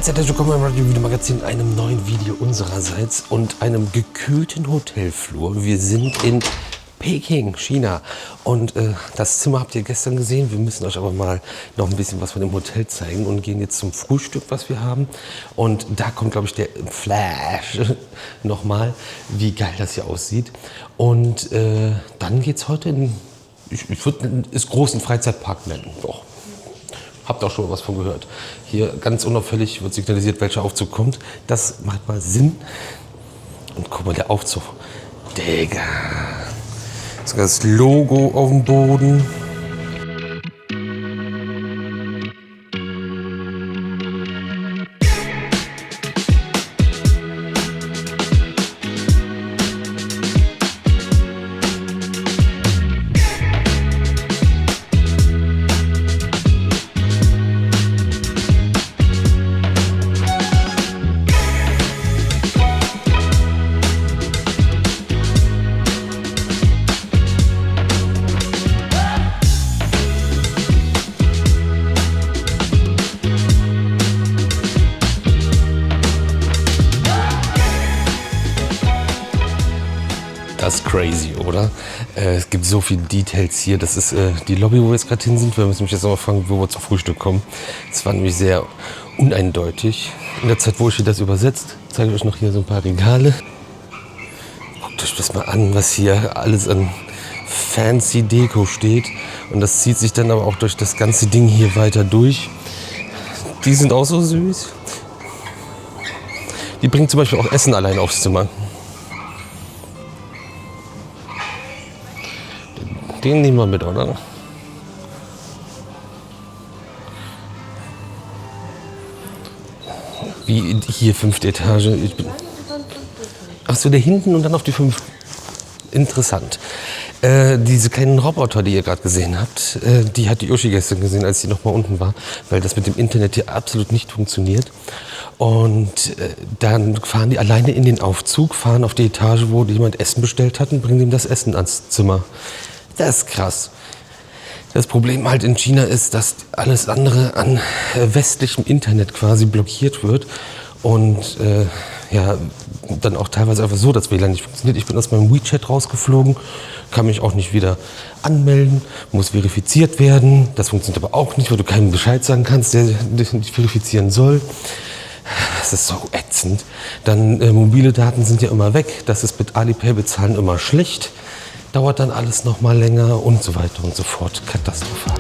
Mahlzeit, herzlich willkommen beim Radio Video Magazin, einem neuen Video unsererseits und einem gekühlten Hotelflur. Wir sind in Peking, China, und das Zimmer habt ihr gestern gesehen. Wir müssen euch aber mal noch ein bisschen was von dem Hotel zeigen und gehen jetzt zum Frühstück, was wir haben. Und da kommt, glaube ich, der Flash nochmal, wie geil das hier aussieht. Und dann geht es heute in, ich würde es großen Freizeitpark nennen. Doch. Habt auch schon was von gehört. Hier ganz unauffällig wird signalisiert, welcher Aufzug kommt. Das macht mal Sinn. Und guck mal, der Aufzug. Digga. Sogar das Logo auf dem Boden. Das ist crazy, oder? Es gibt so viele Details hier. Das ist die Lobby, wo wir jetzt gerade hin sind. Wir müssen mich jetzt noch mal fragen, wo wir zum Frühstück kommen. Es war nämlich sehr uneindeutig. In der Zeit, wo ich hier das übersetzt, zeige ich euch noch hier so ein paar Regale. Guckt euch das mal an, was hier alles an fancy Deko steht. Und das zieht sich dann aber auch durch das ganze Ding hier weiter durch. Die sind auch so süß. Die bringen zum Beispiel auch Essen allein aufs Zimmer. Den nehmen wir mit, oder? Wie hier 5. Etage. Achso, der hinten und dann auf die 5. Interessant. Diese kleinen Roboter, die ihr gerade gesehen habt, die hat die Uschi gestern gesehen, als sie noch mal unten war, weil das mit dem Internet hier absolut nicht funktioniert. Und dann fahren die alleine in den Aufzug, fahren auf die Etage, wo jemand Essen bestellt hat, und bringen ihm das Essen ans Zimmer. Das ist krass. Das Problem halt in China ist, dass alles andere an westlichem Internet quasi blockiert wird und ja, dann auch teilweise einfach so, dass WLAN nicht funktioniert. Ich bin aus meinem WeChat rausgeflogen, kann mich auch nicht wieder anmelden, muss verifiziert werden. Das funktioniert aber auch nicht, weil du keinem Bescheid sagen kannst, der dich nicht verifizieren soll. Das ist so ätzend. Dann mobile Daten sind ja immer weg. Das ist mit Alipay bezahlen immer schlecht. Dauert dann alles noch mal länger und so weiter und so fort. Katastrophal.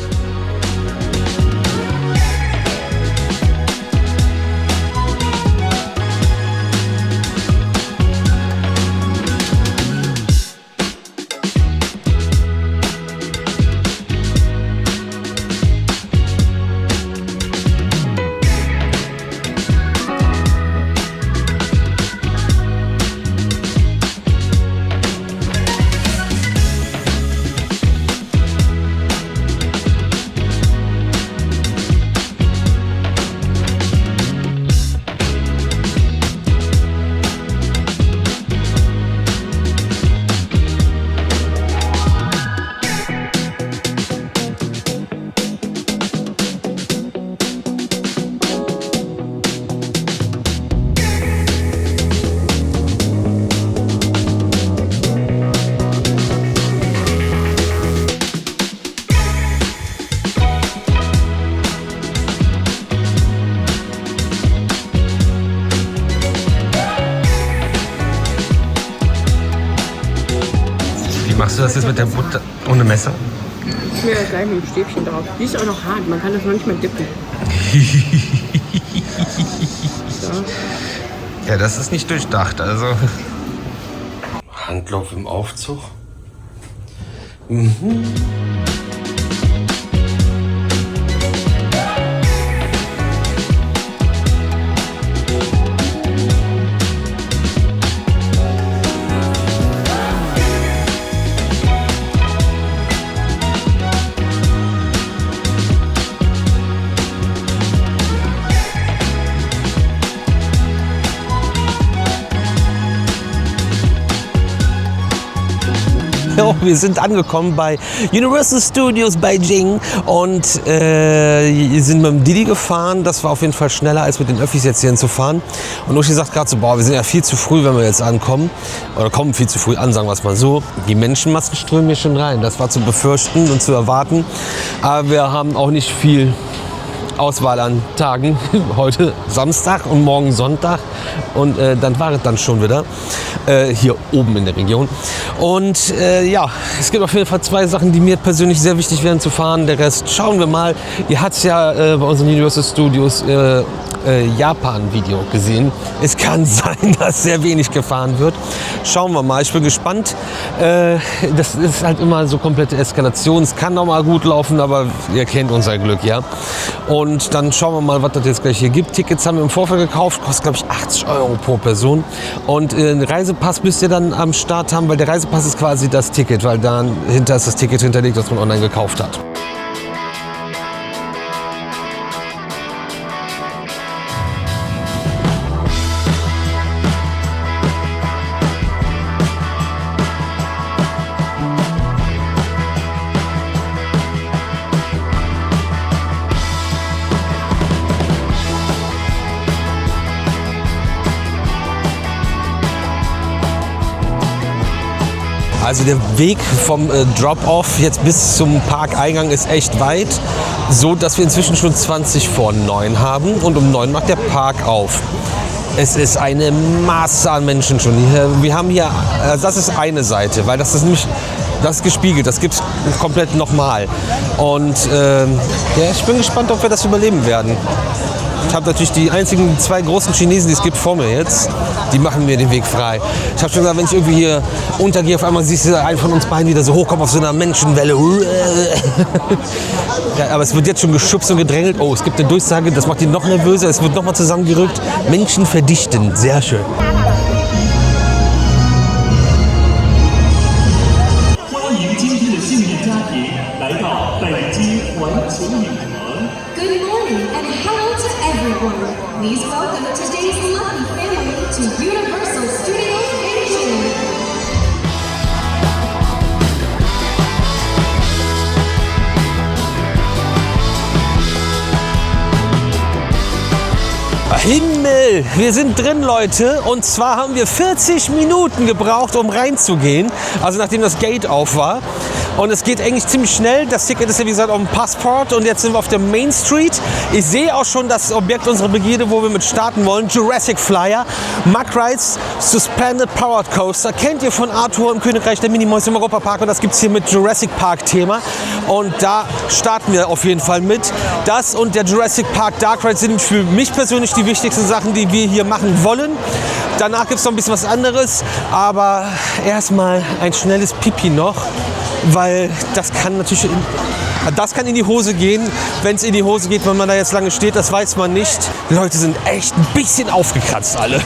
Machst du das jetzt mit der Butter ohne Messer? Ich will ja gleich mit dem Stäbchen drauf. Die ist auch noch hart, man kann das noch nicht mal dippen. So. Ja, das ist nicht durchdacht, also. Handlauf im Aufzug. Mhm. So, wir sind angekommen bei Universal Studios Beijing und sind mit dem Didi gefahren. Das war auf jeden Fall schneller, als mit den Öffis jetzt hierhin zu fahren. Und Uschi sagt gerade so, boah, wir sind ja viel zu früh, wenn wir jetzt ankommen. Oder kommen viel zu früh an, sagen wir es mal so. Die Menschenmassen strömen hier schon rein. Das war zu befürchten und zu erwarten. Aber wir haben auch nicht viel Auswahl an Tagen. Heute Samstag und morgen Sonntag. Und dann war es dann schon wieder hier oben in der Region. Und ja, es gibt auf jeden Fall 2 Sachen, die mir persönlich sehr wichtig wären zu fahren. Der Rest schauen wir mal. Ihr habt es ja bei unseren Universal Studios Japan-Video gesehen. Es kann sein, dass sehr wenig gefahren wird. Schauen wir mal. Ich bin gespannt. Das ist halt immer so komplette Eskalation. Es kann noch mal gut laufen, aber ihr kennt unser Glück, ja. Und dann schauen wir mal, was das jetzt gleich hier gibt. Tickets haben wir im Vorfeld gekauft. Kostet, glaube ich, 80 € pro Person. Und einen Reisepass müsst ihr dann am Start haben, weil der Reisepass ist quasi das Ticket, weil dahinter ist das Ticket hinterlegt, das man online gekauft hat. Also der Weg vom Drop-Off jetzt bis zum Parkeingang ist echt weit, so dass wir inzwischen schon 20 vor 9 haben und um 9 macht der Park auf. Es ist eine Masse an Menschen schon hier. Wir haben hier, das ist eine Seite, weil das ist nämlich, das ist gespiegelt, das gibt es komplett nochmal. Und ja, ich bin gespannt, ob wir das überleben werden. Ich habe natürlich die einzigen 2 großen Chinesen, die es gibt, vor mir jetzt. Die machen mir den Weg frei. Ich habe schon gesagt, wenn ich irgendwie hier untergehe, auf einmal siehst du einen von uns beiden wieder so hochkommen auf so einer Menschenwelle. Ja, aber es wird jetzt schon geschubst und gedrängelt. Oh, es gibt eine Durchsage, das macht ihn noch nervöser. Es wird nochmal zusammengerückt. Menschen verdichten. Sehr schön. Good morning and hello to everyone. Please welcome today's lucky family to Universal Studios Beijing. Himmel, wir sind drin, Leute. Und zwar haben wir 40 Minuten gebraucht, um reinzugehen. Also nachdem das Gate auf war. Und es geht eigentlich ziemlich schnell. Das Ticket ist ja wie gesagt auf dem Passport. Und jetzt sind wir auf der Main Street. Ich sehe auch schon das Objekt unserer Begierde, wo wir mit starten wollen. Jurassic Flyer. Mack Rides Suspended Powered Coaster. Kennt ihr von Arthur im Königreich der Minimäuse im Europapark. Und das gibt es hier mit Jurassic Park Thema. Und da starten wir auf jeden Fall mit. Das und der Jurassic Park Dark Ride sind für mich persönlich die wichtigsten Sachen, die wir hier machen wollen. Danach gibt es noch ein bisschen was anderes. Aber erstmal ein schnelles Pipi noch. Weil das kann natürlich in die Hose gehen. Wenn es in die Hose geht, wenn man da jetzt lange steht, das weiß man nicht. Die Leute sind echt ein bisschen aufgekratzt alle.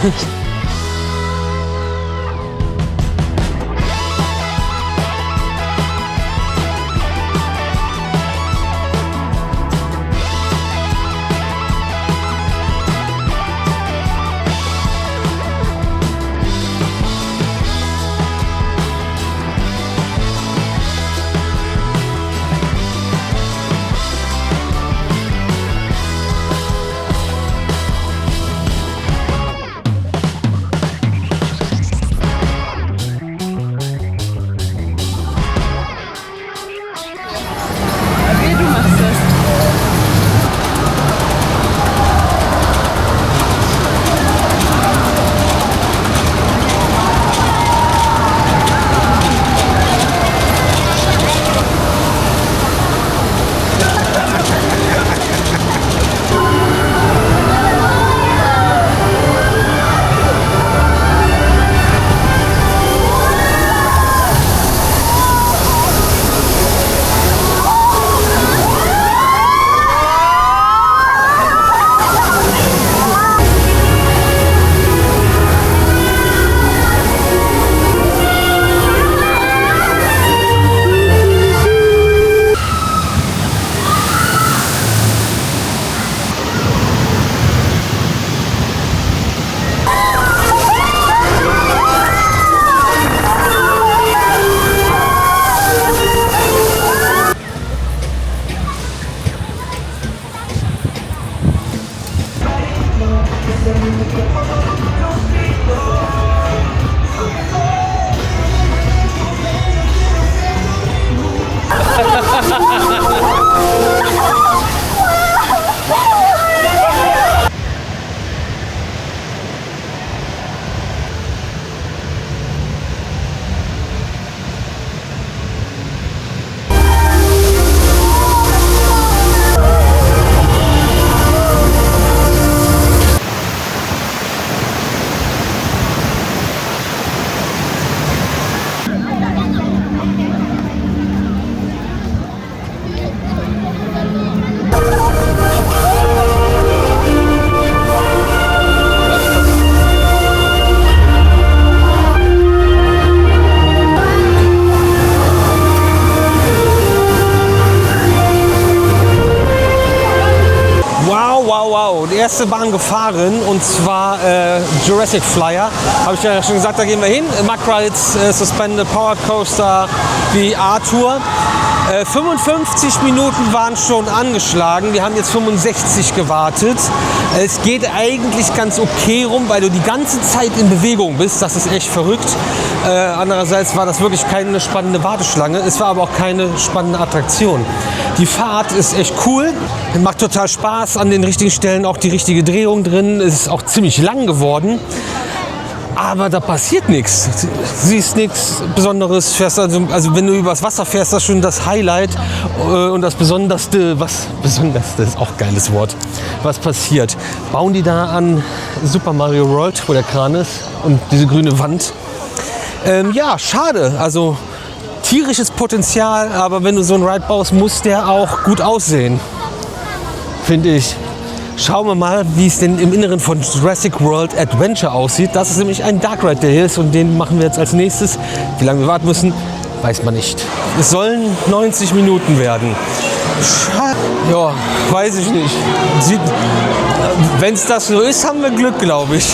erste Bahn gefahren, und zwar Jurassic Flyer. Habe ich ja schon gesagt, da gehen wir hin. Mack Rides, Suspended Power Coaster, die A-Tour. 55 Minuten waren schon angeschlagen. Wir haben jetzt 65 gewartet. Es geht eigentlich ganz okay rum, weil du die ganze Zeit in Bewegung bist. Das ist echt verrückt. Andererseits war das wirklich keine spannende Warteschlange. Es war aber auch keine spannende Attraktion. Die Fahrt ist echt cool. Macht total Spaß. An den richtigen Stellen auch die richtige Drehung drin. Es ist auch ziemlich lang geworden. Aber da passiert nichts. Siehst nichts Besonderes. Fährst also wenn du übers Wasser fährst, das ist schon das Highlight. Und das Besonderste, Besonderste ist auch ein geiles Wort, was passiert. Bauen die da an Super Mario World, wo der Kran ist und diese grüne Wand. Ja, schade. Also tierisches Potenzial, aber wenn du so einen Ride baust, muss der auch gut aussehen, finde ich. Schauen wir mal, wie es denn im Inneren von Jurassic World Adventure aussieht. Das ist nämlich ein Dark Ride, der hier ist, und den machen wir jetzt als nächstes. Wie lange wir warten müssen, weiß man nicht. Es sollen 90 Minuten werden. Ja, weiß ich nicht. Wenn es das so ist, haben wir Glück, glaube ich.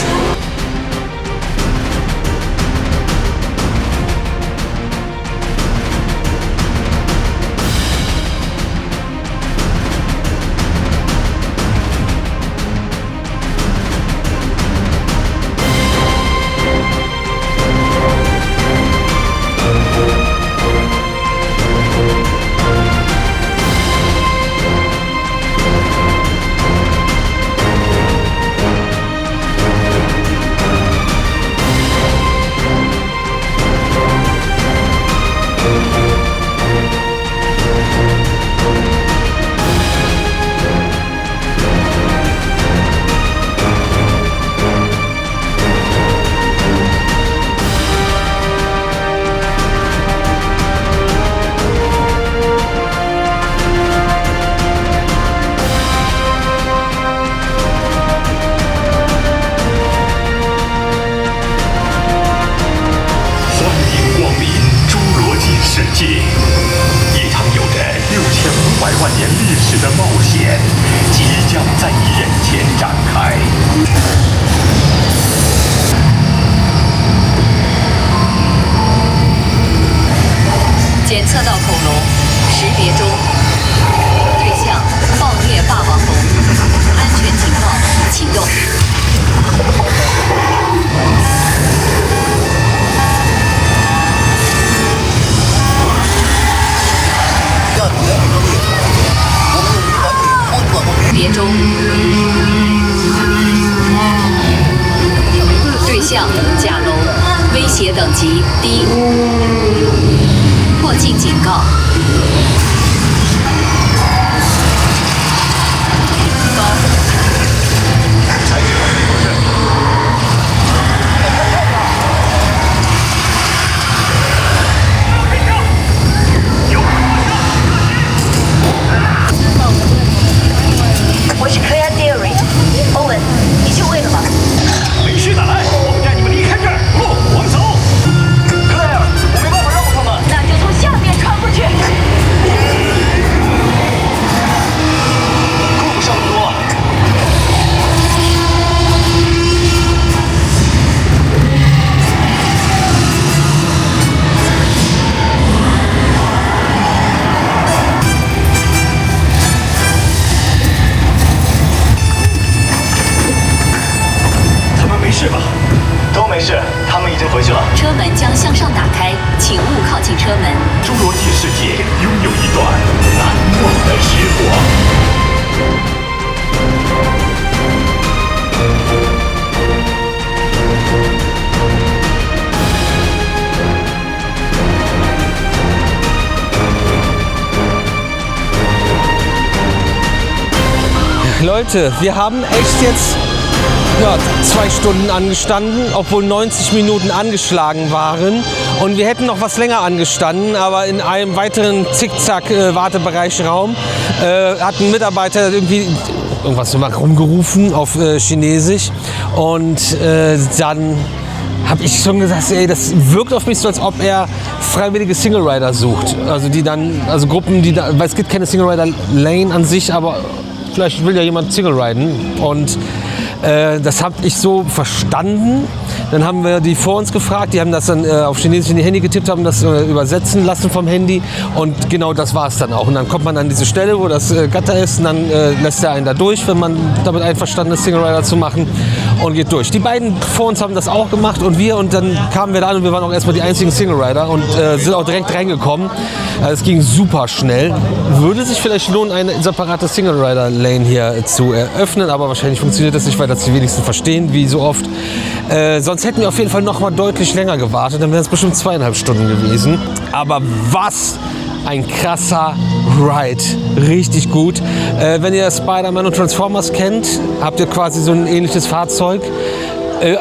Leute, wir haben echt jetzt 2 Stunden angestanden, obwohl 90 Minuten angeschlagen waren. Und wir hätten noch was länger angestanden, aber in einem weiteren Zickzack-Wartebereichraum hat ein Mitarbeiter irgendwie irgendwas rumgerufen auf Chinesisch. Und dann habe ich schon gesagt, ey, das wirkt auf mich so, als ob er freiwillige Single Rider sucht. Also die dann, also Gruppen, die da, weil es gibt keine Single Rider Lane an sich, aber vielleicht will ja jemand Single riden. Und das habe ich so verstanden. Dann haben wir die vor uns gefragt, die haben das dann auf Chinesisch in die Handy getippt, haben das übersetzen lassen vom Handy und genau das war es dann auch. Und dann kommt man an diese Stelle, wo das Gatter ist und dann lässt er einen da durch, wenn man damit einverstanden ist, Single Rider zu machen und geht durch. Die beiden vor uns haben das auch gemacht und dann kamen wir da an und wir waren auch erstmal die einzigen Single Rider und sind auch direkt reingekommen. Also es ging super schnell. Würde sich vielleicht lohnen, eine separate Single Rider Lane hier zu eröffnen, aber wahrscheinlich funktioniert das nicht, weil das die wenigsten verstehen, wie so oft. Sonst hätten wir auf jeden Fall noch mal deutlich länger gewartet, dann wären es bestimmt 2,5 Stunden gewesen. Aber was ein krasser Ride, richtig gut. Wenn ihr Spider-Man und Transformers kennt, habt ihr quasi so ein ähnliches Fahrzeug.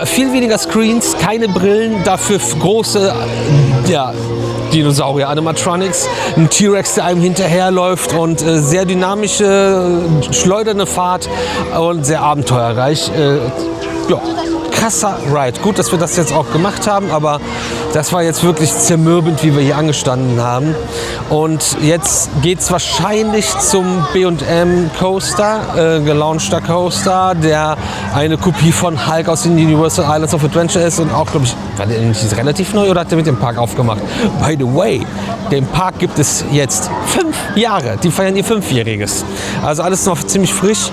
Viel weniger Screens, keine Brillen, dafür große Dinosaurier, Animatronics, ein T-Rex, der einem hinterherläuft und sehr dynamische, schleudernde Fahrt und sehr abenteuerreich. Krasser Ride. Gut, dass wir das jetzt auch gemacht haben, aber das war jetzt wirklich zermürbend, wie wir hier angestanden haben. Und jetzt geht es wahrscheinlich zum B&M Coaster, gelaunchter Coaster, der eine Kopie von Hulk aus den Universal Islands of Adventure ist und auch, glaube ich, war der nicht relativ neu oder hat der mit dem Park aufgemacht? By the way, den Park gibt es jetzt 5 Jahre. Die feiern ihr 5-Jähriges. Also alles noch ziemlich frisch.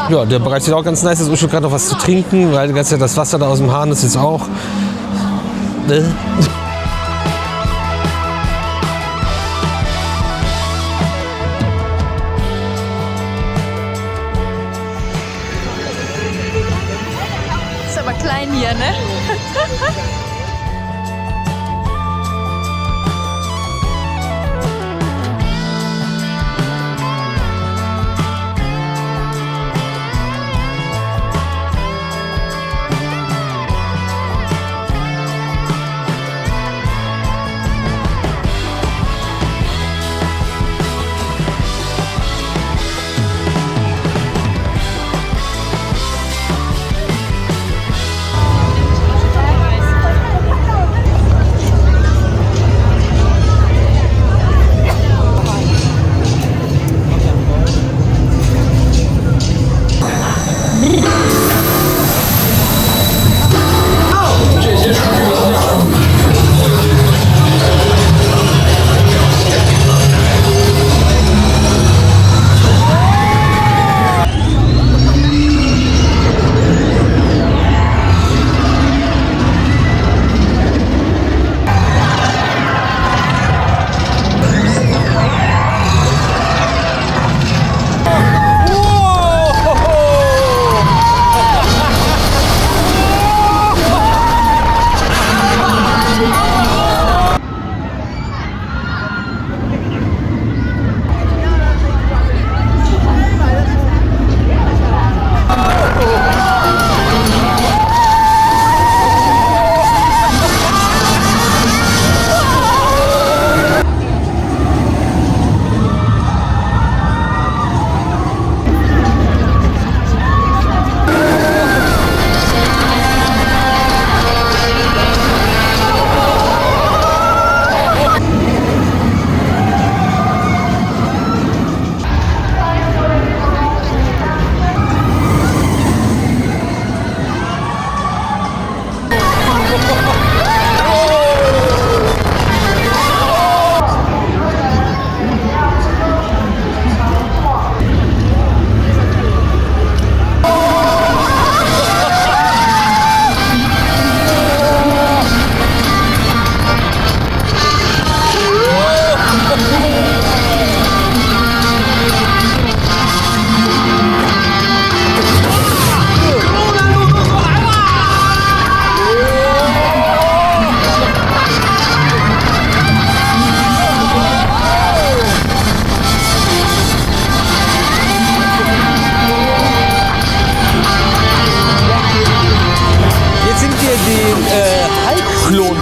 Ja, der Bereich sieht auch ganz nice. Es ist schon gerade noch was zu trinken, weil das Wasser da aus dem Hahn ist jetzt auch. Ist aber klein hier, ne?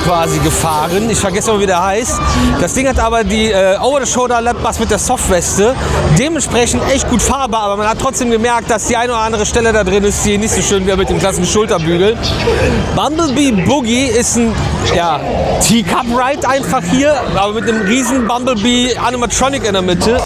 quasi gefahren. Ich vergesse mal, wie der heißt. Das Ding hat aber die Over-the-Shoulder-Lap-Bars mit der Softweste. Dementsprechend echt gut fahrbar, aber man hat trotzdem gemerkt, dass die eine oder andere Stelle da drin ist, die nicht so schön wäre mit dem klassischen Schulterbügel. Bumblebee Boogie ist ein Teacup-Ride einfach hier, aber mit einem riesen Bumblebee Animatronic in der Mitte.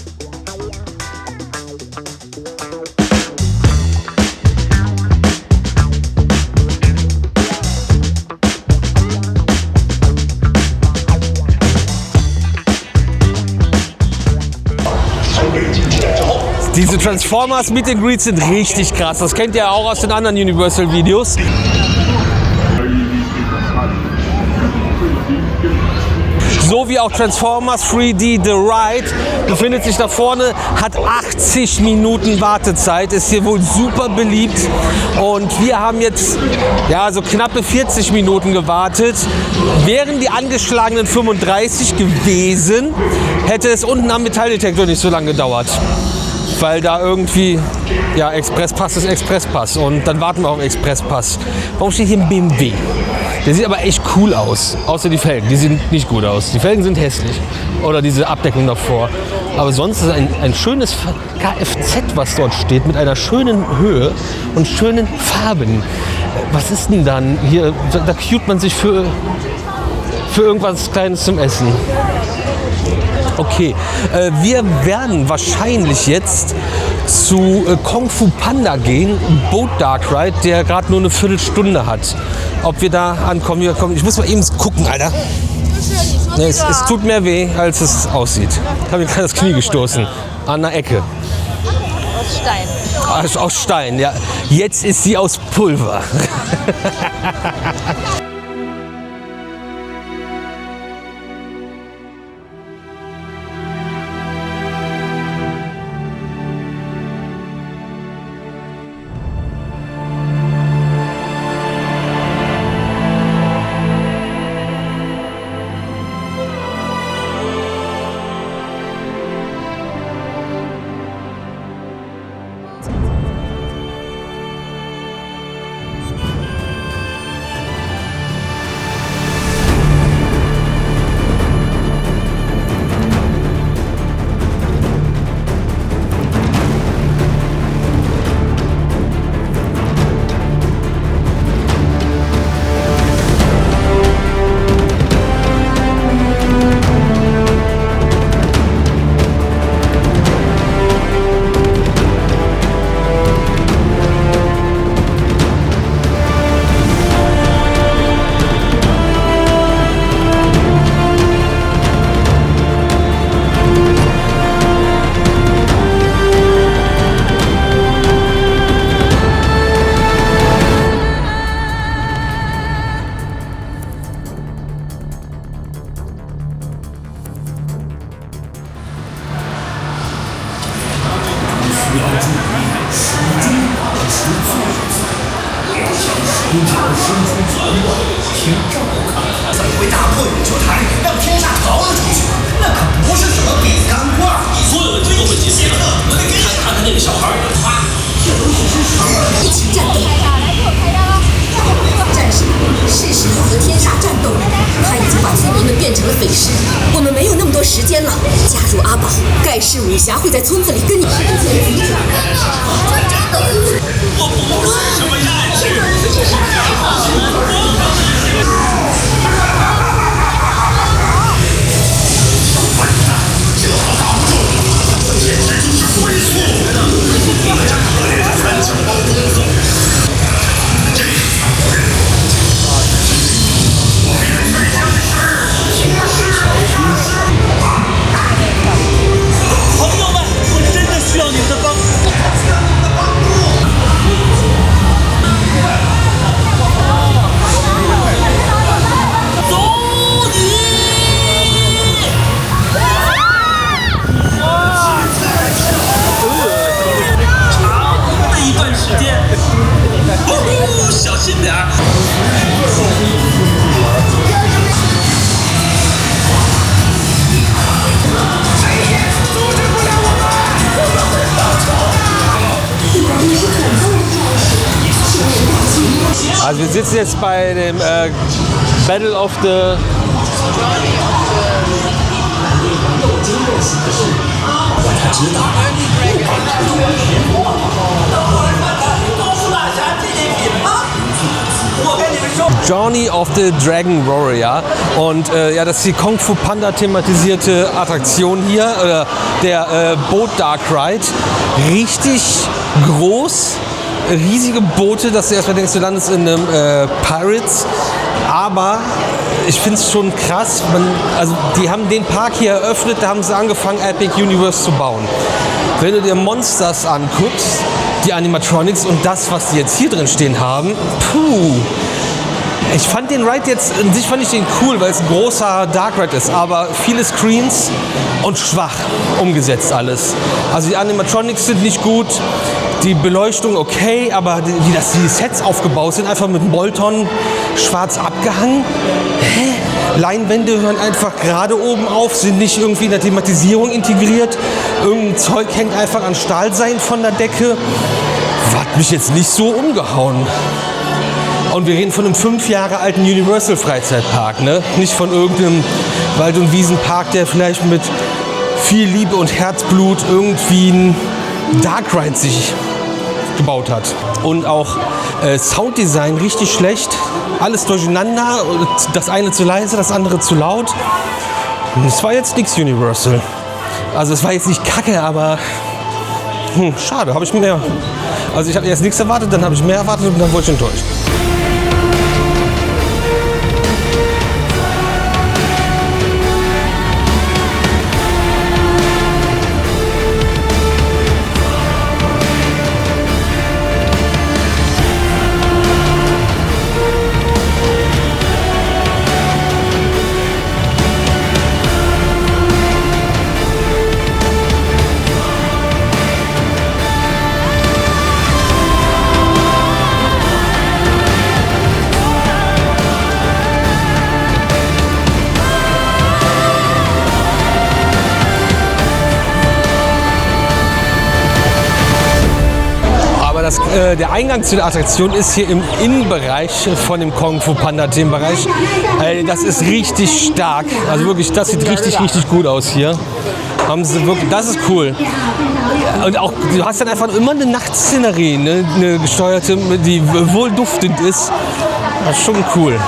Transformers Meet and Greets sind richtig krass. Das kennt ihr auch aus den anderen Universal-Videos. So wie auch Transformers 3D The Ride befindet sich da vorne, hat 80 Minuten Wartezeit, ist hier wohl super beliebt und wir haben jetzt ja so knappe 40 Minuten gewartet. Wären die angeschlagenen 35 gewesen, hätte es unten am Metalldetektor nicht so lange gedauert. Weil da irgendwie, ja, Expresspass ist Expresspass und dann warten wir auf Expresspass. Warum steht hier ein BMW? Der sieht aber echt cool aus, außer die Felgen, die sehen nicht gut aus. Die Felgen sind hässlich oder diese Abdeckung davor. Aber sonst ist es ein schönes Kfz, was dort steht, mit einer schönen Höhe und schönen Farben. Was ist denn dann hier? Da cuet man sich für irgendwas Kleines zum Essen. Okay, wir werden wahrscheinlich jetzt zu Kung Fu Panda gehen, Boat Dark Ride, der gerade nur eine Viertelstunde hat. Ob wir da ankommen, ich muss mal eben gucken, Alter. Nee, es tut mehr weh, als es aussieht. Ich habe mir gerade das Knie gestoßen, an der Ecke. Aus Stein. Aus Stein, ja. Jetzt ist sie aus Pulver. Also wir sitzen jetzt bei dem Battle of the Journey of the Dragon Warrior. Und ja, das ist die Kung Fu Panda thematisierte Attraktion hier, der Boat Dark Ride. Richtig groß, riesige Boote, dass du erstmal denkst, du landest in einem Pirates. Aber ich finde es schon krass, also die haben den Park hier eröffnet, da haben sie angefangen, Epic Universe zu bauen. Wenn du dir Monsters anguckst, die Animatronics und das, was die jetzt hier drin stehen haben, puh. Ich fand den Ride jetzt, an sich fand ich den cool, weil es ein großer Dark Ride ist, aber viele Screens und schwach umgesetzt alles. Also die Animatronics sind nicht gut, die Beleuchtung okay, aber wie das die Sets aufgebaut sind, einfach mit Bolton schwarz abgehangen. Leinwände hören einfach gerade oben auf, sind nicht irgendwie in der Thematisierung integriert. Irgendein Zeug hängt einfach an Stahlseilen von der Decke. Hat mich jetzt nicht so umgehauen. Und wir reden von einem 5 Jahre alten Universal-Freizeitpark, ne? Nicht von irgendeinem Wald- und Wiesenpark, der vielleicht mit viel Liebe und Herzblut irgendwie ein Dark Ride sich gebaut hat. Und auch Sounddesign richtig schlecht. Alles durcheinander. Das eine zu leise, das andere zu laut. Es war jetzt nichts Universal. Also es war jetzt nicht kacke, aber schade, habe ich mehr. Also ich habe erst nichts erwartet, dann habe ich mehr erwartet und dann wurde ich enttäuscht. Der Eingang zu der Attraktion ist hier im Innenbereich von dem Kung Fu Panda Themenbereich. Das ist richtig stark. Also wirklich, das sieht richtig, richtig gut aus hier. Haben sie wirklich, das ist cool. Und auch, du hast dann einfach immer eine Nachtszenerie, ne? Eine gesteuerte, die wohl duftend ist. Das ist schon cool.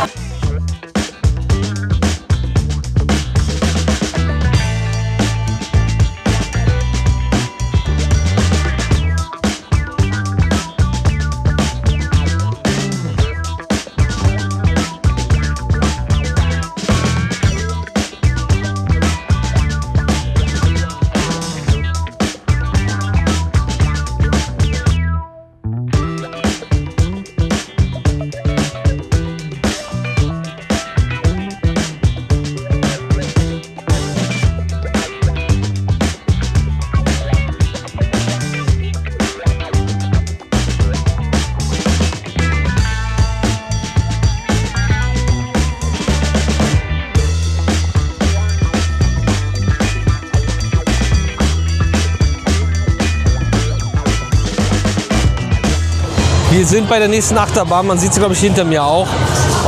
Wir sind bei der nächsten Achterbahn, man sieht sie glaube ich hinter mir auch.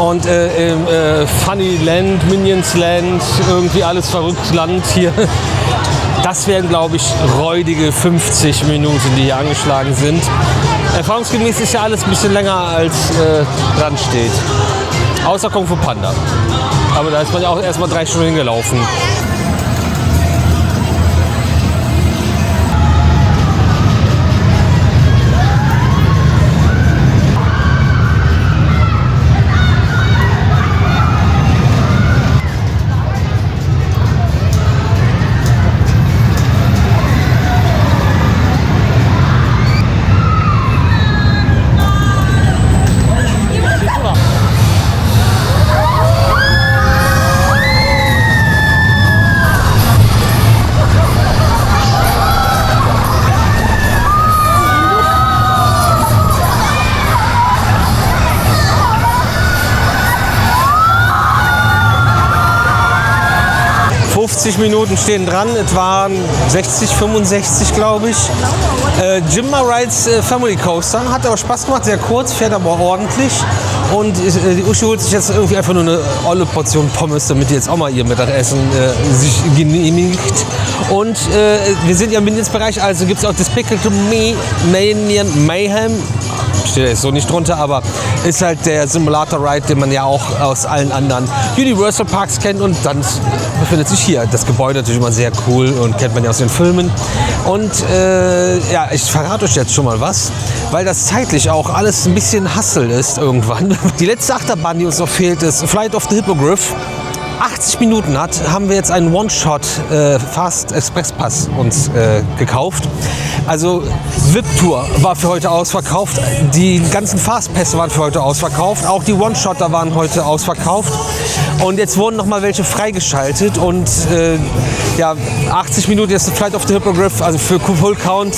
Und Funny Land, Minions Land, irgendwie alles verrückt Land hier. Das wären glaube ich räudige 50 Minuten, die hier angeschlagen sind. Erfahrungsgemäß ist ja alles ein bisschen länger als dran steht. Außer Kung Fu Panda. Aber da ist man ja auch erst mal 3 Stunden hingelaufen. Minuten stehen dran, es waren 60, 65 glaube ich. Jimma Rides Family Coaster, hat aber Spaß gemacht, sehr kurz, fährt aber ordentlich. Und die Uschi holt sich jetzt irgendwie einfach nur eine olle Portion Pommes, damit die jetzt auch mal ihr Mittagessen sich genehmigt. Und wir sind ja im Minions-Bereich, also gibt es auch Despicable Me, Minion Mayhem. Steht jetzt so nicht drunter, aber ist halt der Simulator-Ride, den man ja auch aus allen anderen Universal Parks kennt. Und dann befindet sich hier das Gebäude, natürlich immer sehr cool und kennt man ja aus den Filmen. Und ja, ich verrate euch jetzt schon mal was, weil das zeitlich auch alles ein bisschen Hassel ist irgendwann. Die letzte Achterbahn, die uns noch fehlt, ist Flight of the Hippogriff. 80 Minuten hat, haben wir jetzt einen One-Shot Fast Express Pass uns gekauft. Also VIP-Tour war für heute ausverkauft, die ganzen Fastpässe waren für heute ausverkauft, auch die One-Shotter waren heute ausverkauft. Und jetzt wurden noch mal welche freigeschaltet und ja, 80 Minuten ist Flight of the Hippogriff, also für Full Count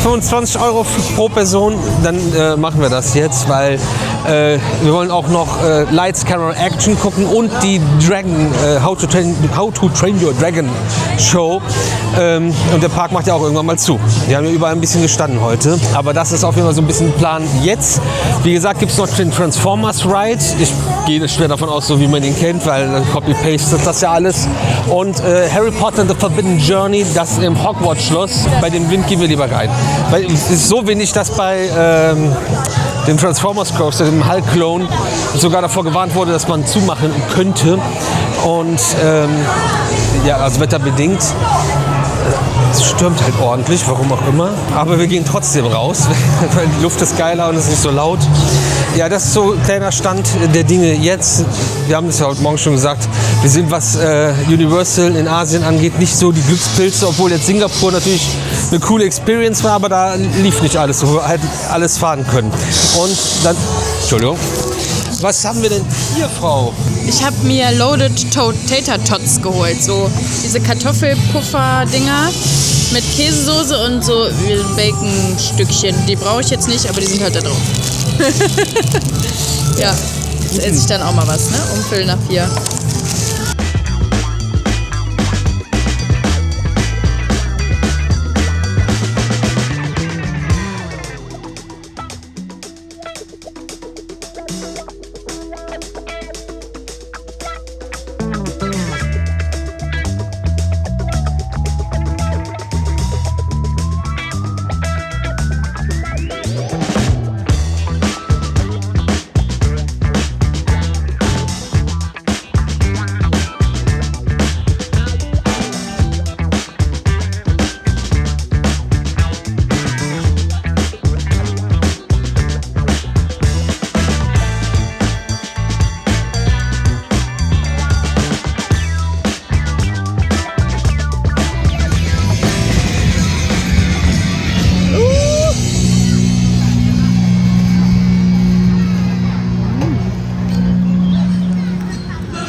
25 € pro Person. Dann machen wir das jetzt, weil wir wollen auch noch Lights, Camera, Action gucken und die Dragon, How to Train Your Dragon Show. Und der Park macht ja auch irgendwann mal zu. Die haben ja überall ein bisschen gestanden heute. Aber das ist auf jeden Fall so ein bisschen Plan jetzt. Wie gesagt, gibt es noch den Transformers Ride. Ich gehe schwer davon aus, so wie man ihn kennt, weil Copy-Paste das ja alles. Und Harry Potter and the Forbidden Journey, das im Hogwarts-Schloss. Bei dem Wind gehen wir lieber rein. Weil es ist so wenig, dass bei dem Transformers Coaster, dem Hulk-Clone, sogar davor gewarnt wurde, dass man zumachen könnte. Und ja, also wetterbedingt. Es stürmt halt ordentlich, warum auch immer. Aber wir gehen trotzdem raus, weil die Luft ist geiler und es ist nicht so laut. Ja, das ist so ein kleiner Stand der Dinge jetzt. Wir haben es ja heute Morgen schon gesagt, wir sind, was Universal in Asien angeht, nicht so die Glückspilze, obwohl jetzt Singapur natürlich eine coole Experience war, aber da lief nicht alles, wo wir halt alles fahren können. Und dann, Entschuldigung, was haben wir denn hier, Frau? Ich habe mir Loaded Tater Tots geholt, so diese Kartoffelpuffer-Dinger mit Käsesoße und so Bacon-Stückchen. Die brauche ich jetzt nicht, aber die sind halt da drauf. Ja, jetzt esse ich dann auch mal was, ne? Um 3:45.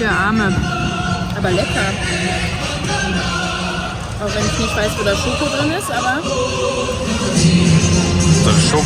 Der Arme. Aber lecker. Auch wenn ich nicht weiß, wo da Schoko drin ist, aber... Das ist Schoko.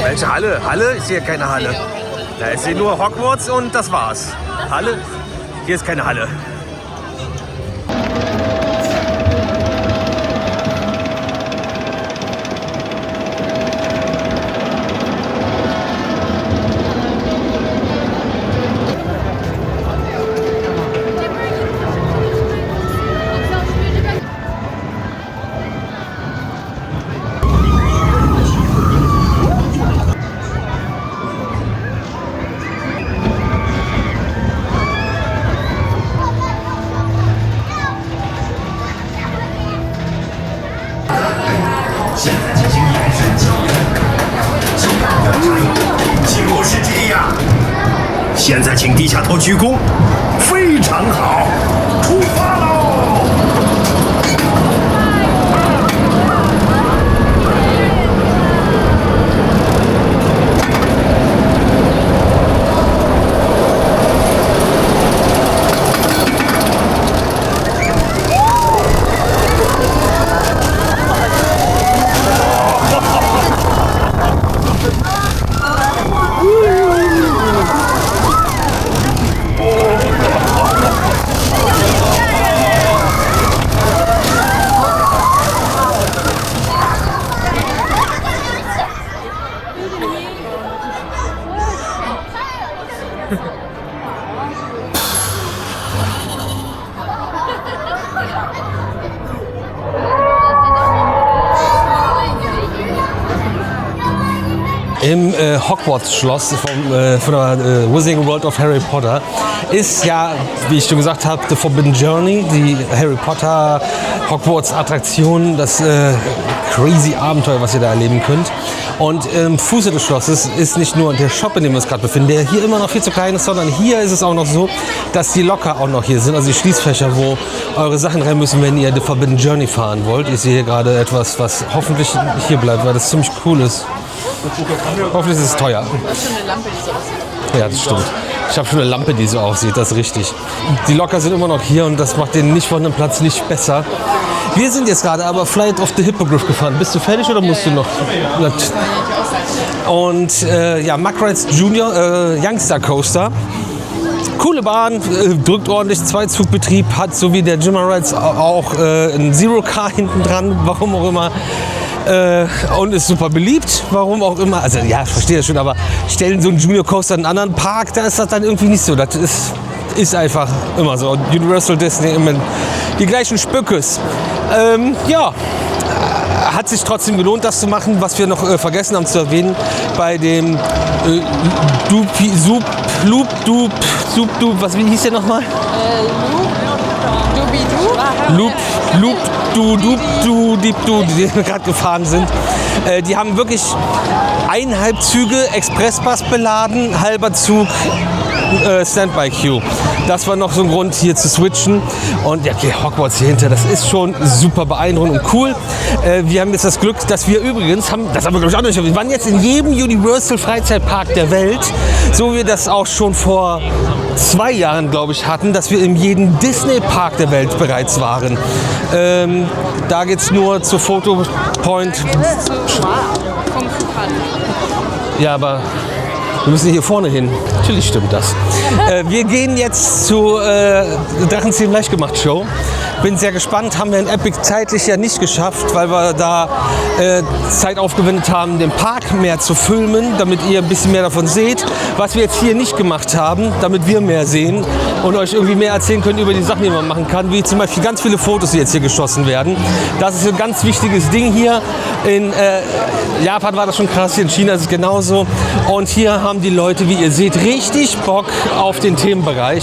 Welche Halle? Halle? Ich sehe keine Halle. Da ist hier nur Hogwarts und das war's. Halle? Hier ist keine Halle.现在请低下头鞠躬，非常好，出发喽！ im Hogwarts-Schloss von der Wizarding World of Harry Potter ist ja, wie ich schon gesagt habe, The Forbidden Journey, die Harry Potter Hogwarts-Attraktion, das crazy Abenteuer, was ihr da erleben könnt. Und im Fuße des Schlosses ist nicht nur der Shop, in dem wir uns gerade befinden, der hier immer noch viel zu klein ist, sondern hier ist es auch noch so, dass die Locker auch noch hier sind, also die Schließfächer, wo eure Sachen rein müssen, wenn ihr The Forbidden Journey fahren wollt. Ich sehe hier gerade etwas, was hoffentlich hier bleibt, weil das ziemlich cool ist. Hoffentlich ist es teuer. Das ist schon eine Lampe, die so aussieht. Ja, das stimmt. Ich habe schon eine Lampe, die so aussieht, das ist richtig. Die Locker sind immer noch hier und das macht den nicht vorhandenen Platz nicht besser. Wir sind jetzt gerade aber Flight of the Hippogriff gefahren. Bist du fertig oder musst du noch? Und ja, Mack Rides Junior Youngster Coaster. Coole Bahn, drückt ordentlich, Zweizugbetrieb, hat so wie der Jimmer Rides auch ein Zero Car hinten dran, warum auch immer. Und ist super beliebt, warum auch immer. Also ja, ich verstehe das schon, aber stellen so einen Junior Coaster in einen anderen Park, da ist das dann irgendwie nicht so. Das ist einfach immer so. Universal, Disney, immer die gleichen Spückes. Ja, hat sich trotzdem gelohnt, das zu machen. Was wir noch vergessen haben zu erwähnen, bei dem was wie hieß der nochmal? Die wir gerade gefahren sind. Die haben wirklich 1,5 Züge Expresspass beladen, halber Zug Standby-Queue. Das war noch so ein Grund, hier zu switchen. Und ja, okay, Hogwarts hier hinter, das ist schon super beeindruckend und cool. Wir haben jetzt das Glück, dass wir übrigens haben, das haben wir glaube ich auch nicht, wir waren jetzt in jedem Universal Freizeitpark der Welt, so wie wir das auch schon vor 2 Jahren, glaube ich, hatten, dass wir in jedem Disney-Park der Welt bereits waren. Da geht es nur zur Fotopoint. Ja, aber wir müssen hier vorne hin. Natürlich stimmt das. Wir gehen jetzt zur Drachenzähmen Leichtgemacht Show. Bin sehr gespannt, haben wir in Epic zeitlich ja nicht geschafft, weil wir da Zeit aufgewendet haben, den Park mehr zu filmen, damit ihr ein bisschen mehr davon seht. Was wir jetzt hier nicht gemacht haben, damit wir mehr sehen und euch irgendwie mehr erzählen können über die Sachen, die man machen kann, wie zum Beispiel ganz viele Fotos, die jetzt hier geschossen werden. Das ist ein ganz wichtiges Ding hier. In Japan war das schon krass, hier in China ist es genauso. Und hier haben die Leute, wie ihr seht, richtig Bock auf den Themenbereich,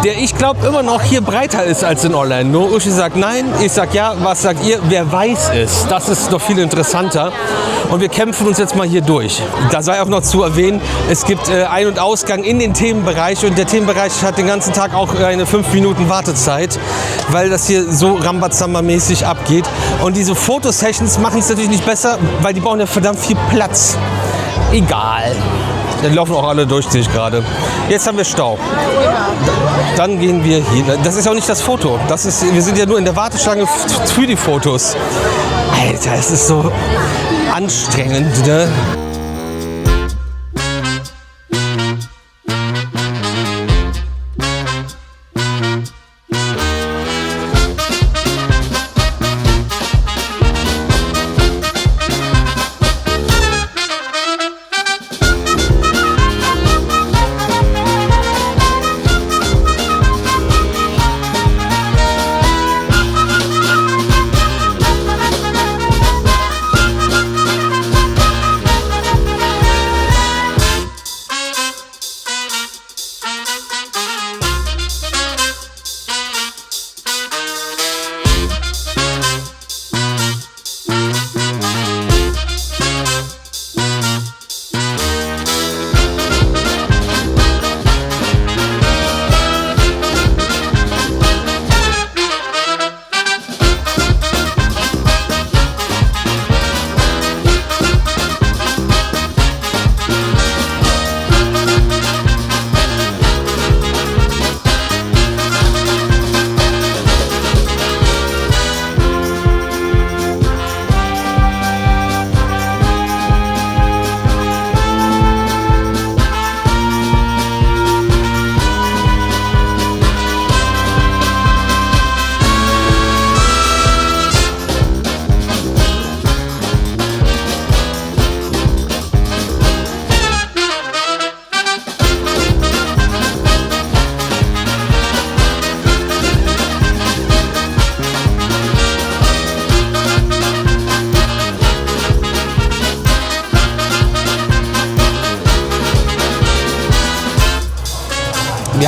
der ich glaube immer noch hier breiter ist als in Orlando. Uschi sagt nein, ich sag ja, was sagt ihr? Wer weiß es? Das ist noch viel interessanter. Und wir kämpfen uns jetzt mal hier durch. Da sei auch noch zu erwähnen, es gibt Ein- und Ausgang in den Themenbereich und der Themenbereich hat den ganzen Tag auch eine 5 Minuten Wartezeit, weil das hier so Rambazamba-mäßig abgeht. Und diese Fotosessions machen es natürlich nicht besser, weil die brauchen ja verdammt viel Platz. Egal. Dann laufen auch alle durch, sehe ich gerade. Jetzt haben wir Stau. Dann gehen wir hier. Das ist auch nicht das Foto. Wir sind ja nur in der Warteschlange für die Fotos. Alter, es ist so anstrengend, ne?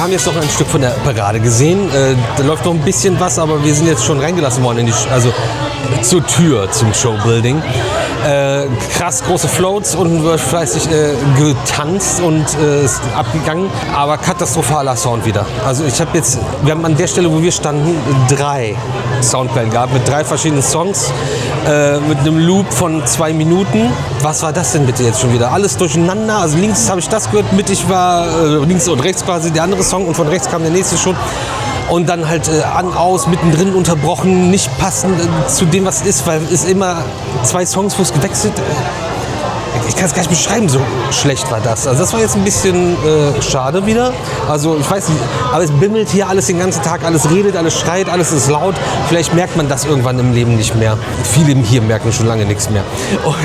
haben jetzt noch ein Stück von der Parade gesehen. Da läuft noch ein bisschen was, aber wir sind jetzt schon reingelassen worden zur Tür zum Showbuilding. Krass große Floats und wird fleißig getanzt und ist abgegangen, aber katastrophaler Sound wieder. Also wir haben an der Stelle, wo wir standen, 3 Soundquellen gehabt mit 3 verschiedenen Songs, mit einem Loop von 2 Minuten. Was war das denn bitte jetzt schon wieder? Alles durcheinander, also links habe ich das gehört, mittig war links und rechts quasi der andere Song und von rechts kam der nächste schon. Und dann halt aus, mittendrin unterbrochen, nicht passend zu dem, was ist, weil es immer 2 Songs, wo es gewechselt. Ich kann es gar nicht beschreiben, so schlecht war das. Also das war jetzt ein bisschen schade wieder. Also ich weiß nicht, aber es bimmelt hier alles den ganzen Tag, alles redet, alles schreit, alles ist laut. Vielleicht merkt man das irgendwann im Leben nicht mehr. Viele hier merken schon lange nichts mehr. Und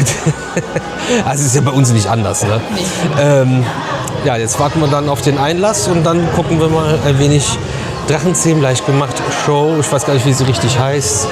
also es ist ja bei uns nicht anders. Ne? Nee. Ja, jetzt warten wir dann auf den Einlass und dann gucken wir mal ein wenig Drachenzähmen leicht gemacht Show. Ich weiß gar nicht, wie sie richtig heißt.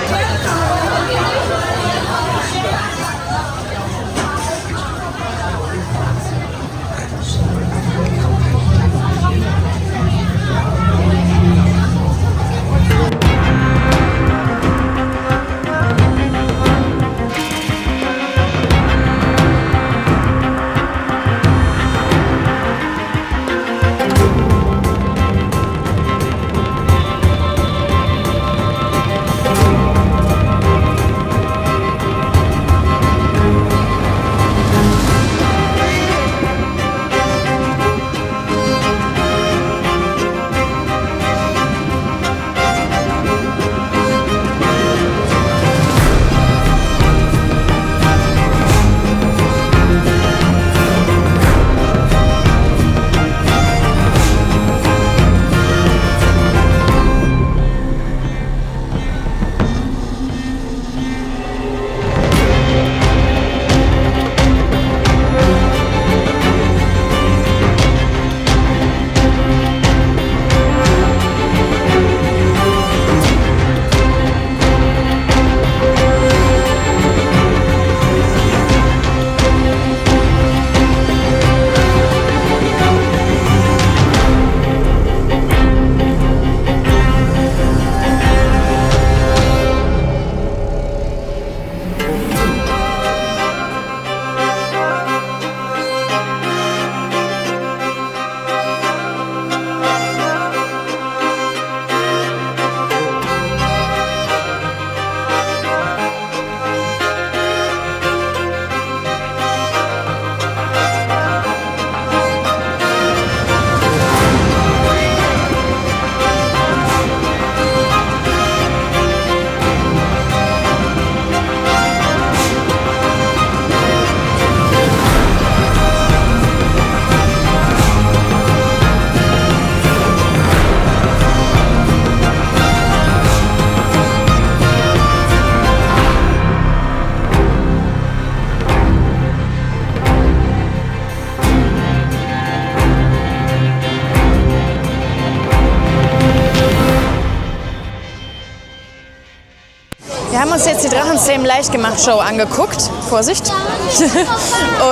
Wir haben uns jetzt die Drachenzähmen leicht gemacht Show angeguckt. Vorsicht.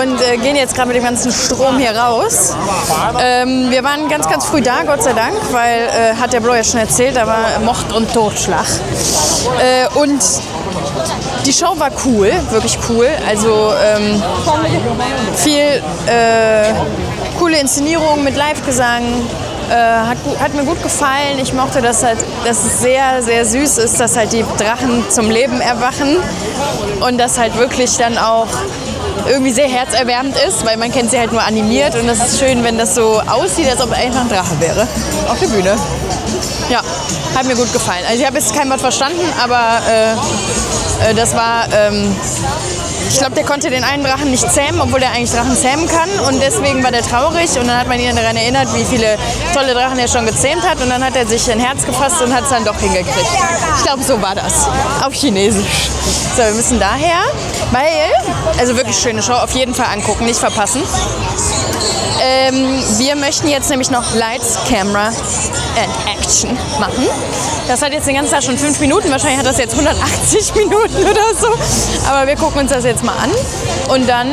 Und gehen jetzt gerade mit dem ganzen Strom hier raus. Wir waren ganz, ganz früh da, Gott sei Dank, weil, hat der Bro ja schon erzählt, da war Mord und Totschlag. Und die Show war cool, wirklich cool. Also viel coole Inszenierung mit Live-Gesang. Hat mir gut gefallen. Ich mochte, dass es sehr, sehr süß ist, dass halt die Drachen zum Leben erwachen und das halt wirklich dann auch irgendwie sehr herzerwärmend ist, weil man kennt sie halt nur animiert und das ist schön, wenn das so aussieht, als ob einfach ein Drache wäre auf der Bühne. Ja, hat mir gut gefallen. Also ich habe jetzt kein Wort verstanden, aber das war... ich glaube, der konnte den einen Drachen nicht zähmen, obwohl der eigentlich Drachen zähmen kann. Und deswegen war der traurig. Und dann hat man ihn daran erinnert, wie viele tolle Drachen er schon gezähmt hat. Und dann hat er sich ein Herz gefasst und hat es dann doch hingekriegt. Ich glaube, so war das. Auf Chinesisch. So, wir müssen daher, weil, also wirklich schöne Show, auf jeden Fall angucken, nicht verpassen. Wir möchten jetzt nämlich noch Lights, Camera and Action machen. Das hat jetzt den ganzen Tag schon 5 Minuten, wahrscheinlich hat das jetzt 180 Minuten oder so. Aber wir gucken uns das jetzt mal an. Und dann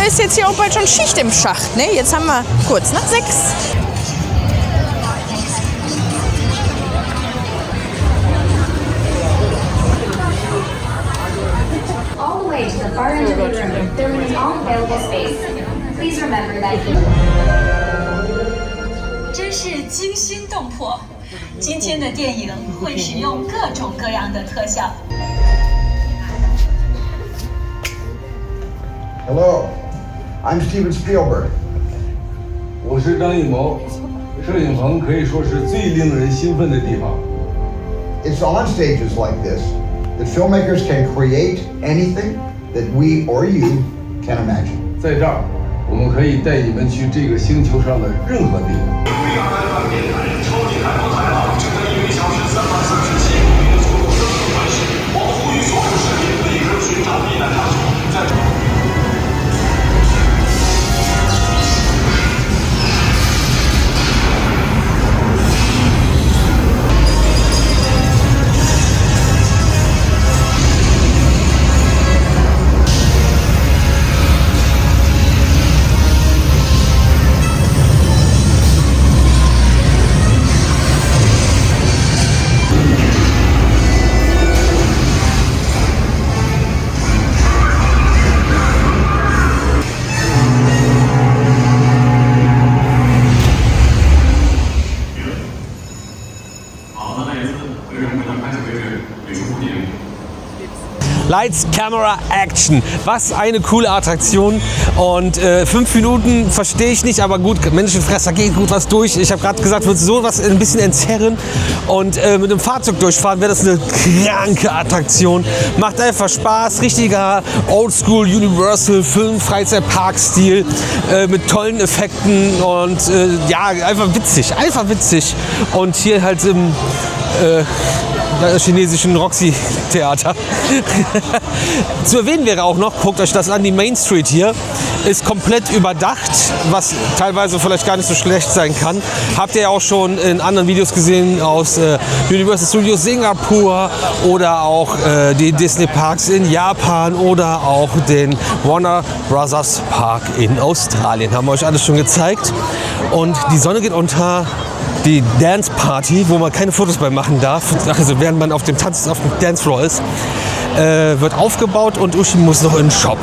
ist jetzt hier auch bald schon Schicht im Schacht. Ne? Jetzt haben wir kurz nach 6. 动魄。今天的电影会使用各种各样的特效。Hello, I'm Steven Spielberg. 我是张艺谋，摄影棚可以说是最令人兴奋的地方。It's on stages like this that filmmakers can create anything that we or you can imagine. 在这儿，我们可以带你们去这个星球上的任何地方。Lights, Camera, Action. Was eine coole Attraktion. Und 5 Minuten verstehe ich nicht, aber gut, Menschenfresser geht gut was durch. Ich habe gerade gesagt, wird sowas ein bisschen entzerren. Und mit dem Fahrzeug durchfahren wäre das eine kranke Attraktion. Macht einfach Spaß. Richtiger Oldschool Universal Film Freizeitpark-Stil mit tollen Effekten und ja, einfach witzig. Einfach witzig. Und hier halt im chinesischen Roxy-Theater. Zu erwähnen wäre auch noch, guckt euch das an, die Main Street hier ist komplett überdacht, was teilweise vielleicht gar nicht so schlecht sein kann. Habt ihr ja auch schon in anderen Videos gesehen aus Universal Studios Singapur oder auch die Disney Parks in Japan oder auch den Warner Brothers Park in Australien. Haben wir euch alles schon gezeigt. Und die Sonne geht unter. Die Dance Party, wo man keine Fotos bei machen darf, also während man auf dem Dancefloor ist, wird aufgebaut und Uschi muss noch in den Shop.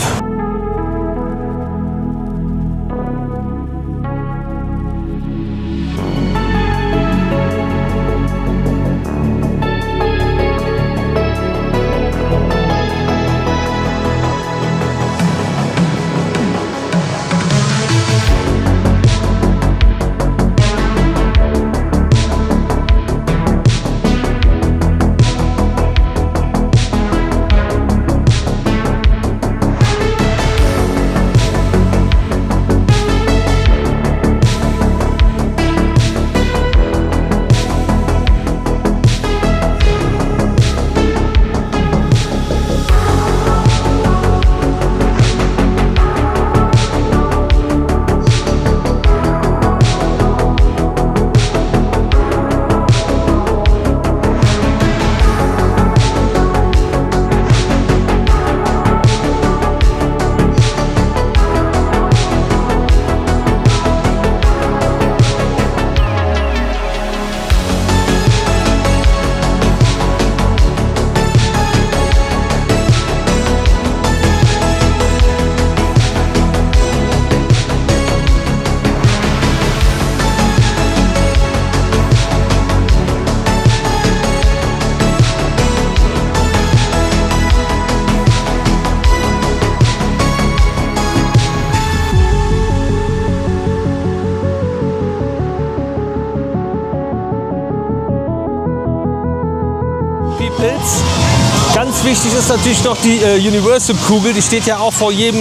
Ganz wichtig ist natürlich noch die Universal-Kugel. Die steht ja auch vor jedem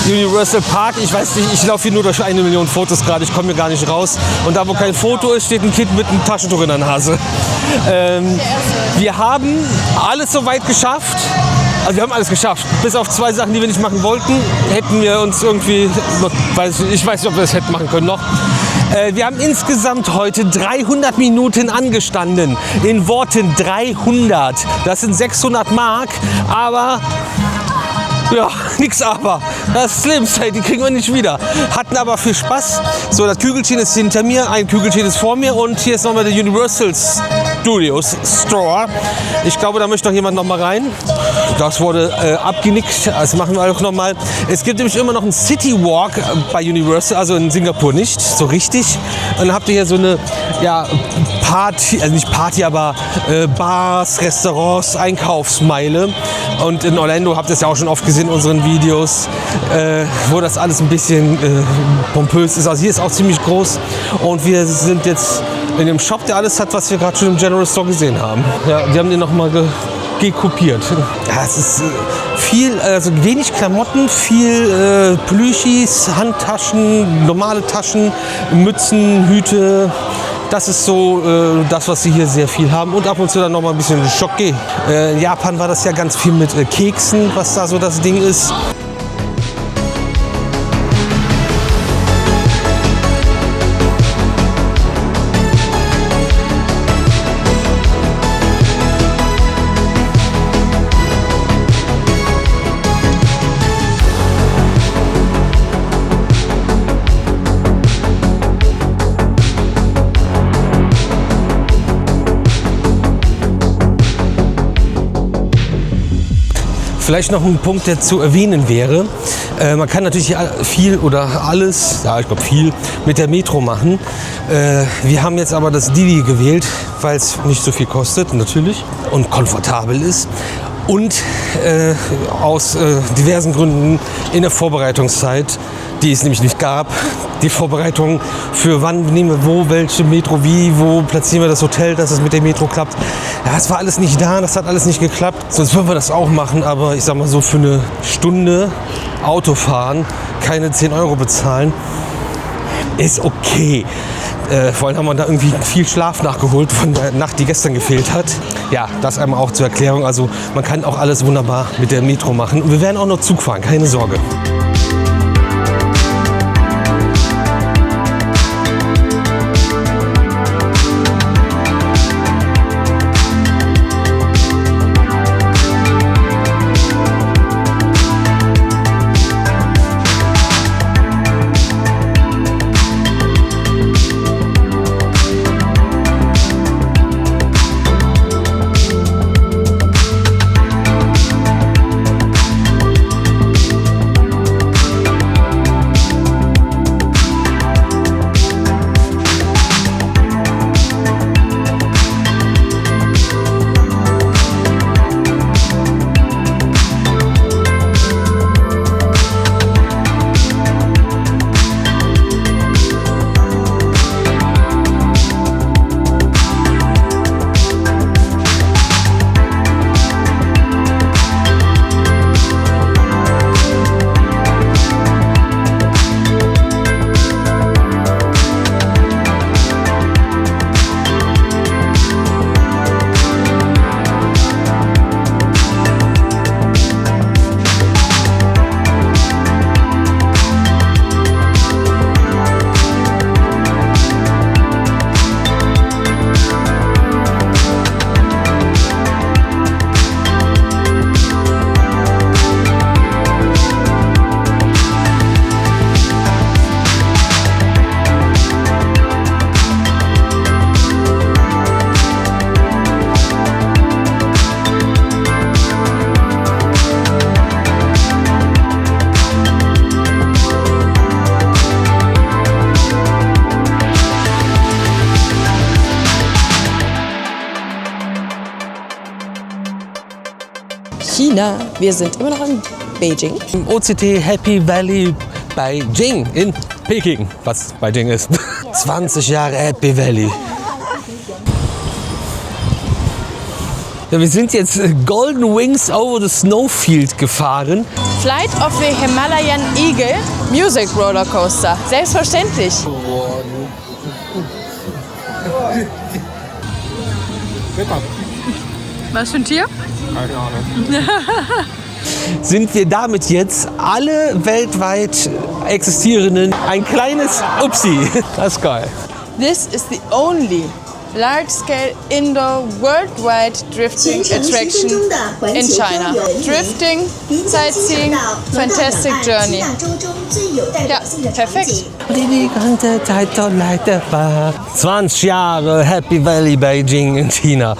Universal Park. Ich weiß nicht, ich laufe hier nur durch 1 Million Fotos gerade. Ich komme hier gar nicht raus. Und da, wo kein Foto ist, steht ein Kind mit einem Taschentuch in der Nase. Wir haben alles soweit geschafft. Also wir haben alles geschafft. Bis auf 2 Sachen, die wir nicht machen wollten, hätten wir uns irgendwie, ich weiß nicht, ob wir das hätten machen können noch. Wir haben insgesamt heute 300 Minuten angestanden. In Worten 300. Das sind 600 Mark, aber ja, nix aber. Das ist Lebenszeit, die kriegen wir nicht wieder. Hatten aber viel Spaß. So, das Kügelchen ist hinter mir, ein Kügelchen ist vor mir und hier ist nochmal der Universals Studios Store. Ich glaube, da möchte noch jemand noch mal rein. Das wurde abgenickt. Das machen wir auch noch mal. Es gibt nämlich immer noch einen City Walk bei Universal, also in Singapur nicht so richtig. Und dann habt ihr hier so eine Party, also nicht Party, aber Bars, Restaurants, Einkaufsmeile. Und in Orlando habt ihr es ja auch schon oft gesehen in unseren Videos, wo das alles ein bisschen pompös ist. Also hier ist auch ziemlich groß und wir sind jetzt in dem Shop, der alles hat, was wir gerade schon im General Store gesehen haben. Ja, die haben den nochmal gekopiert. Ja, es ist viel, also wenig Klamotten, viel Plüschis, Handtaschen, normale Taschen, Mützen, Hüte. Das ist so das, was sie hier sehr viel haben. Und ab und zu dann noch mal ein bisschen Schoki. In Japan war das ja ganz viel mit Keksen, was da so das Ding ist. Vielleicht noch ein Punkt, der zu erwähnen wäre. Man kann natürlich viel oder alles, ja ich glaube viel, mit der Metro machen. Wir haben jetzt aber das Didi gewählt, weil es nicht so viel kostet natürlich und komfortabel ist. Und aus diversen Gründen in der Vorbereitungszeit, die es nämlich nicht gab, die Vorbereitung für wann nehmen wir wo, welche Metro wie, wo platzieren wir das Hotel, dass es mit der Metro klappt. Ja, das war alles nicht da, das hat alles nicht geklappt. Sonst würden wir das auch machen, aber ich sag mal so für eine Stunde Autofahren keine 10 € bezahlen, ist okay. Vor allem haben wir da irgendwie viel Schlaf nachgeholt von der Nacht, die gestern gefehlt hat. Ja, das einmal auch zur Erklärung. Also man kann auch alles wunderbar mit der Metro machen. Und wir werden auch noch Zug fahren, keine Sorge. China. Wir sind immer noch in Beijing. Im OCT Happy Valley Beijing in Peking, was Beijing ist. 20 Jahre Happy Valley. Ja, wir sind jetzt Golden Wings over the Snowfield gefahren. Flight of the Himalayan Eagle Music Roller Coaster. Selbstverständlich. Was für ein Tier? Keine Ahnung. Sind wir damit jetzt alle weltweit existierenden ein kleines Upsi. Das ist geil. This is the only large-scale indoor worldwide drifting attraction in China. Drifting, Sightseeing, fantastic journey. Ja, perfekt. Die ganze Zeit so leid war. 20 Jahre Happy Valley Beijing in China.